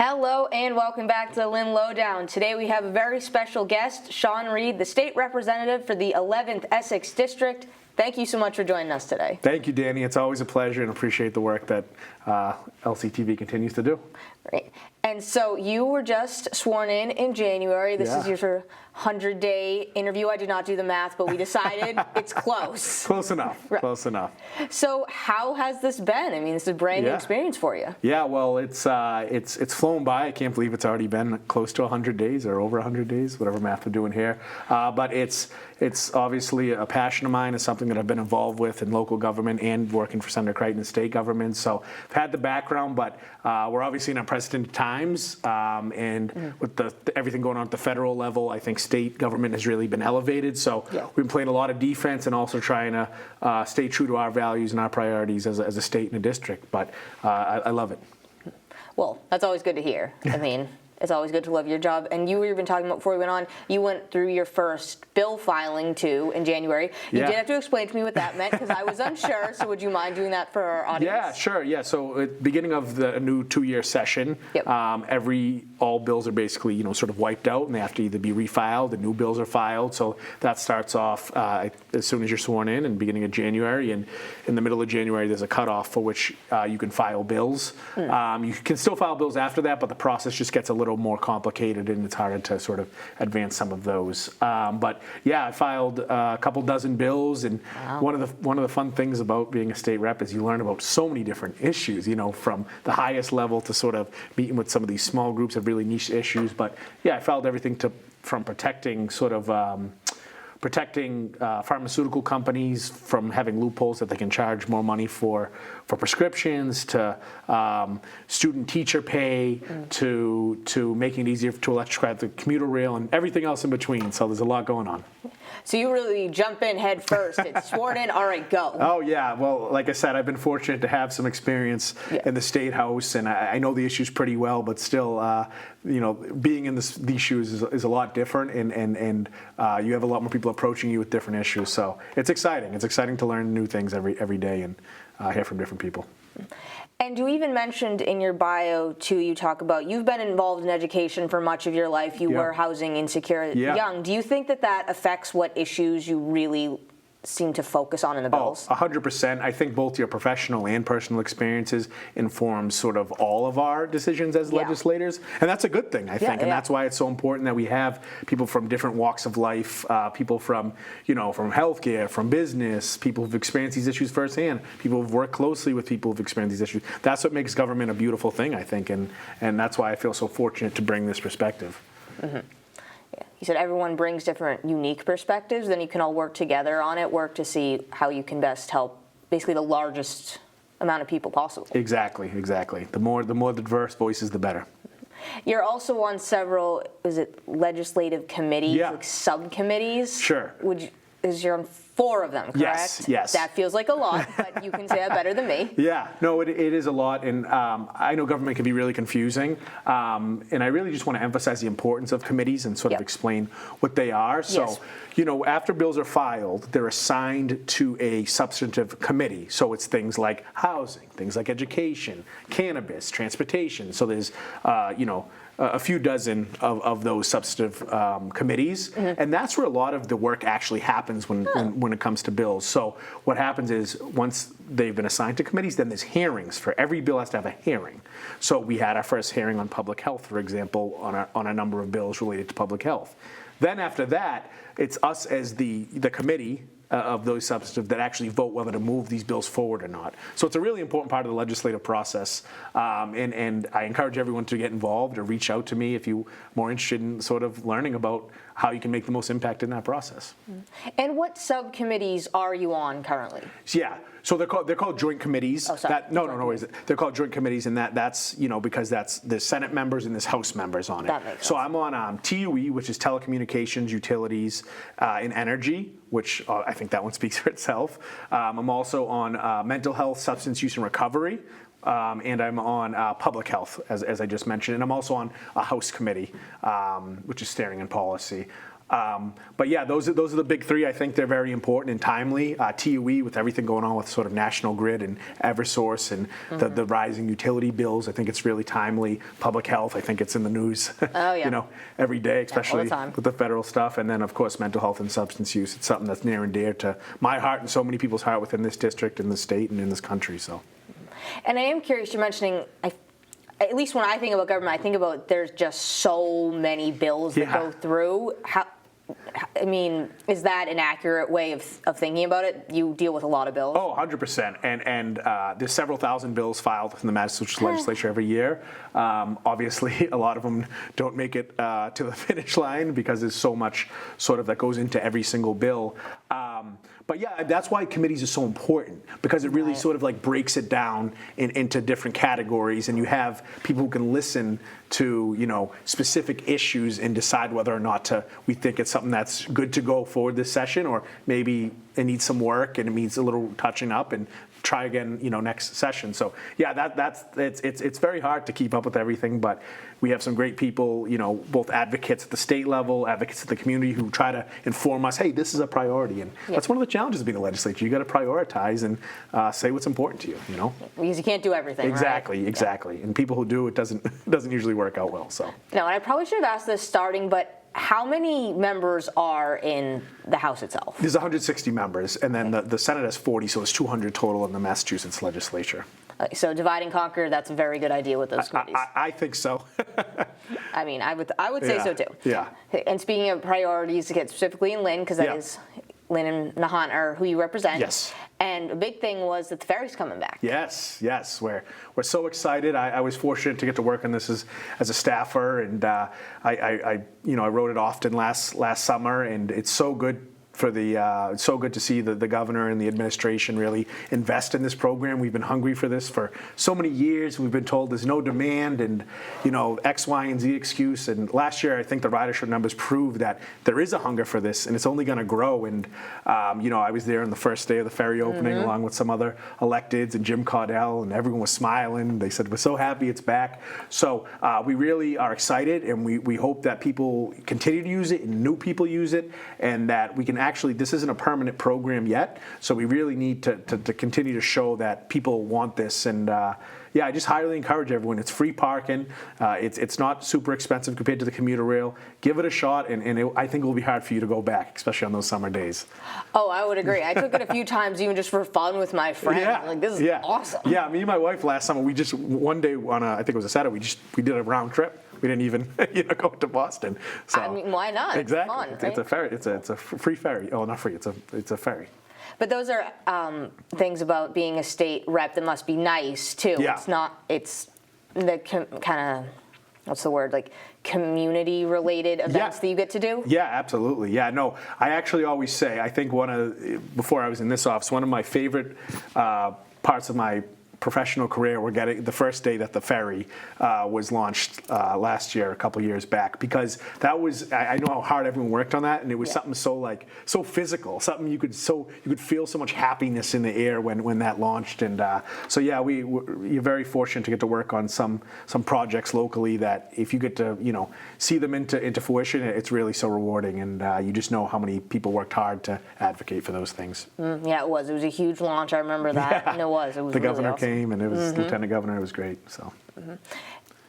Hello and welcome back to the Lynn Lowdown. Today we have a very special guest, Rep Reid, the state representative for the 11th Essex District. Thank you so much for joining us today. Thank you, Danny. It's always a pleasure and appreciate the work that LCTV continues to do. Great. And so you were just sworn in January. This is your sort of 100-day interview. I did not do the math, but we decided it's close. Close enough. Right. Close enough. So how has this been? I mean, this is a brand new experience for you. Yeah, well, it's flown by. I can't believe it's already been close to 100 days or over 100 days, whatever math we're doing here. But it's obviously a passion of mine. It's something that I've been involved with in local government and working for Senator Crichton in state government. So I've had the background, but we're obviously in unprecedented times. And with everything going on at the federal level, I think state government has really been elevated. So we've been playing a lot of defense and also trying to stay true to our values and our priorities as a state and a district. But I love it. Well, that's always good to hear. I mean, it's always good to love your job. And you were even talking about before we went on, you went through your first bill filing too in January. You did have to explain to me what that meant because I was unsure. So would you mind doing that for our audience? Yeah, sure. Yeah. So at the beginning of the new 2-year session, all bills are basically sort of wiped out and they have to either be refiled. The new bills are filed. So that starts off as soon as you're sworn in the beginning of January. And in the middle of January, there's a cutoff for which you can file bills. You can still file bills after that, but the process just gets a little more complicated and it's harder to sort of advance some of those. But yeah, I filed a couple dozen bills, and one of the fun things about being a state rep is you learn about so many different issues, from the highest level to sort of meeting with some of these small groups of really niche issues. But yeah, I filed everything from protecting pharmaceutical companies from having loopholes that they can charge more money for prescriptions, to student teacher pay, to making it easier to electrify the commuter rail and everything else in between. So there's a lot going on. So you really jump in head first. It's sworn in, all right, go. Oh, yeah. Well, like I said, I've been fortunate to have some experience in the State House, and I know the issues pretty well, but still, being in these shoes is a lot different, and you have a lot more people approaching you with different issues. So it's exciting. It's exciting to learn new things every day and hear from different people. And you even mentioned in your bio, too, you talk about you've been involved in education for much of your life. You were housing insecure young. Do you think that affects what issues you really seem to focus on in the bills? 100%. I think both your professional and personal experiences inform sort of all of our decisions as legislators. And that's a good thing, I think. And that's why it's so important that we have people from different walks of life, people from healthcare, from business, people who've experienced these issues firsthand, people who've worked closely with people who've experienced these issues. That's what makes government a beautiful thing, I think. And that's why I feel so fortunate to bring this perspective. You said everyone brings different unique perspectives, then you can all work together on it, work to see how you can best help basically the largest amount of people possible. Exactly. The more diverse voices, the better. You're also on several, legislative committees, like subcommittees? Sure. You're on 4 of them, correct? Yes. That feels like a lot, but you can say that better than me. Yeah, no, it is a lot, and I know government can be really confusing, and I really just want to emphasize the importance of committees and sort of explain what they are. So, after bills are filed, they're assigned to a substantive committee. So it's things like housing, things like education, cannabis, transportation. So there's, a few dozen of those substantive committees, and that's where a lot of the work actually happens when it comes to bills. So what happens is once they've been assigned to committees, then there's hearings. For every bill has to have a hearing. So we had our first hearing on public health, for example, on a number of bills related to public health. Then after that, it's us as the committee of those substantive that actually vote whether to move these bills forward or not. So it's a really important part of the legislative process, and I encourage everyone to get involved or reach out to me if you're more interested in sort of learning about how you can make the most impact in that process. And what subcommittees are you on currently? Yeah, so they're called joint committees. Oh, sorry. No worries. They're called joint committees, and that's because there's Senate members and there's House members on it. That makes sense. So I'm on TUE, which is telecommunications, utilities, and energy, which I think that one speaks for itself. I'm also on mental health, substance use, and recovery. And I'm on public health, as I just mentioned, and I'm also on a House committee, which is steering and policy. But yeah, those are the big three. I think they're very important and timely. TUE, with everything going on with sort of National Grid and Eversource and the rising utility bills, I think it's really timely. Public health, I think it's in the news, every day, especially with the federal stuff. And then, of course, mental health and substance use. It's something that's near and dear to my heart and so many people's heart within this district, in the state, and in this country. So. And I am curious, you're mentioning, at least when I think about government, I think about there's just so many bills that go through. Is that an accurate way of thinking about it? You deal with a lot of bills. Oh, 100%. And there's several thousand bills filed within the Massachusetts legislature every year. Obviously, a lot of them don't make it to the finish line because there's so much sort of that goes into every single bill. But yeah, that's why committees are so important, because it really sort of like breaks it down into different categories, and you have people who can listen to specific issues and decide whether or not we think it's something that's good to go forward this session, or maybe it needs some work and it needs a little touching up, and try again next session. So yeah, it's very hard to keep up with everything, but we have some great people, both advocates at the state level, advocates at the community, who try to inform us, hey, this is a priority. And that's one of the challenges of being a legislature. You got to prioritize and say what's important to you, Because you can't do everything. Exactly, right? exactly. And people who do, it doesn't usually work out well. So. No, and I probably should have asked this starting, but how many members are in the House itself? There's 160 members, and then the Senate has 40, so it's 200 total in the Massachusetts legislature. So divide and conquer, that's a very good idea with those committees. I think so. I would say so too. Yeah. And speaking of priorities, to get specifically in Lynn, because that is Lynn and Nahant are who you represent. Yes. And a big thing was that the ferry's coming back. Yes. We're so excited. I was fortunate to get to work on this as a staffer, and I wrote it often last summer, and it's so good. It's so good to see the governor and the administration really invest in this program. We've been hungry for this for so many years. We've been told there's no demand and, X, Y, and Z excuse. And last year, I think the ridership numbers proved that there is a hunger for this, and it's only going to grow. And, I was there on the first day of the ferry opening along with some other electeds and Jim Caudell, and everyone was smiling. They said, we're so happy it's back. So we really are excited, and we hope that people continue to use it and new people use it, and that we can actually, this isn't a permanent program yet, so we really need to continue to show that people want this. And I just highly encourage everyone. It's free parking. It's not super expensive compared to the commuter rail. Give it a shot, and I think it will be hard for you to go back, especially on those summer days. Oh, I would agree. I took it a few times, even just for fun with my friends. Yeah. This is awesome. Yeah, me and my wife last summer, we just one day on I think it was a Saturday, we did a round trip. We didn't even go to Boston. So, why not? Exactly. It's fun, right? It's a ferry. It's a free ferry. Oh, not free. It's a ferry. But those are things about being a state rep that must be nice too. Yeah. It's the kind of, what's the word, like community related events that you get to do? Yeah, absolutely. Yeah, no, I actually always say, I think before I was in this office, one of my favorite parts of my professional career were getting the first day that the ferry was launched last year, a couple years back, because that was, I know how hard everyone worked on that, and it was something so physical, something you could feel so much happiness in the air when that launched. And you're very fortunate to get to work on some projects locally that if you get to see them into fruition, it's really so rewarding, and you just know how many people worked hard to advocate for those things. Yeah, it was a huge launch. I remember that. Yeah. And it was the really governor awesome. came, and it was Lieutenant Governor. It was great. So.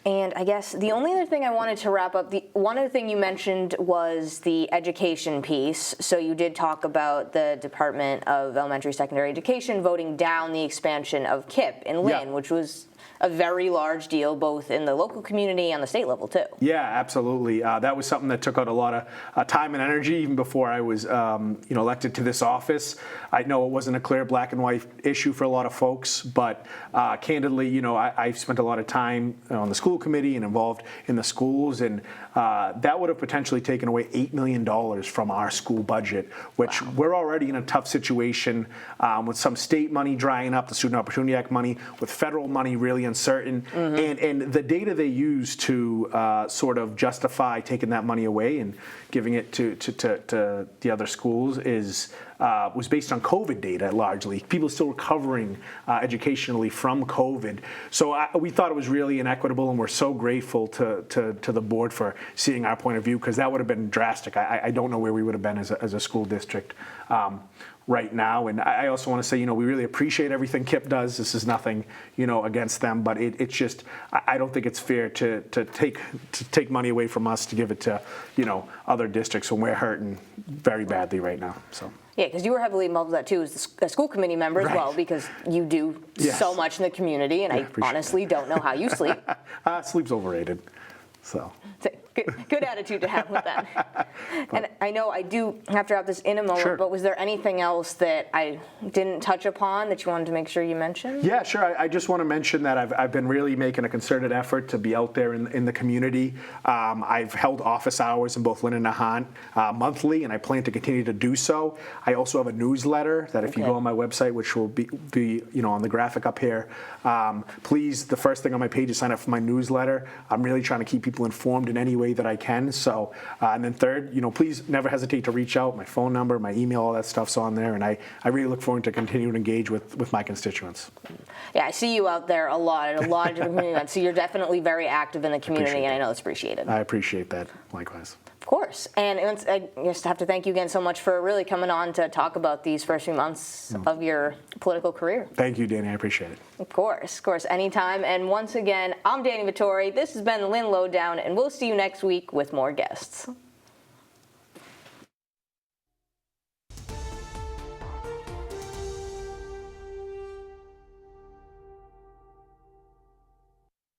And I guess the only other thing I wanted to wrap up, one other thing you mentioned was the education piece. So you did talk about the Department of Elementary Secondary Education voting down the expansion of KIPP in Lynn, which was a very large deal, both in the local community and the state level too. Yeah, absolutely. That was something that took out a lot of time and energy even before I was, elected to this office. I know it wasn't a clear black and white issue for a lot of folks, but candidly, I've spent a lot of time on the school committee and involved in the schools, and that would have potentially taken away $8 million from our school budget, which we're already in a tough situation with some state money drying up, the Student Opportunity Act money, with federal money really uncertain. And the data they use to sort of justify taking that money away and giving it to the other schools was based on COVID data largely. People still recovering educationally from COVID. So we thought it was really inequitable, and we're so grateful to the board for seeing our point of view, because that would have been drastic. I don't know where we would have been as a school district right now. And I also want to say, we really appreciate everything KIPP does. This is nothing, against them, but it's just, I don't think it's fair to take money away from us to give it to, other districts when we're hurting very badly right now. So. Yeah, because you were heavily involved with that too as a school committee member as well, because you do so much in the community, and I honestly don't know how you sleep. Sleep's overrated. So. Good attitude to have with that. And I know I do have to wrap this in a moment, but was there anything else that I didn't touch upon that you wanted to make sure you mentioned? Yeah, sure. I just want to mention that I've been really making a concerted effort to be out there in the community. I've held office hours in both Lynn and Nahant monthly, and I plan to continue to do so. I also have a newsletter that if you go on my website, which will be on the graphic up here, please, the first thing on my page is sign up for my newsletter. I'm really trying to keep people informed in any way that I can. So, and then third, please never hesitate to reach out. My phone number, my email, all that stuff's on there, and I really look forward to continuing to engage with my constituents. Yeah, I see you out there a lot at a lot of different community events, so you're definitely very active in the community, and I know it's appreciated. I appreciate that. Likewise. Of course. And I just have to thank you again so much for really coming on to talk about these first few months of your political career. Thank you, Danny. I appreciate it. Of course, anytime. And once again, I'm Danny Vittori. This has been the Lynn Lowdown, and we'll see you next week with more guests.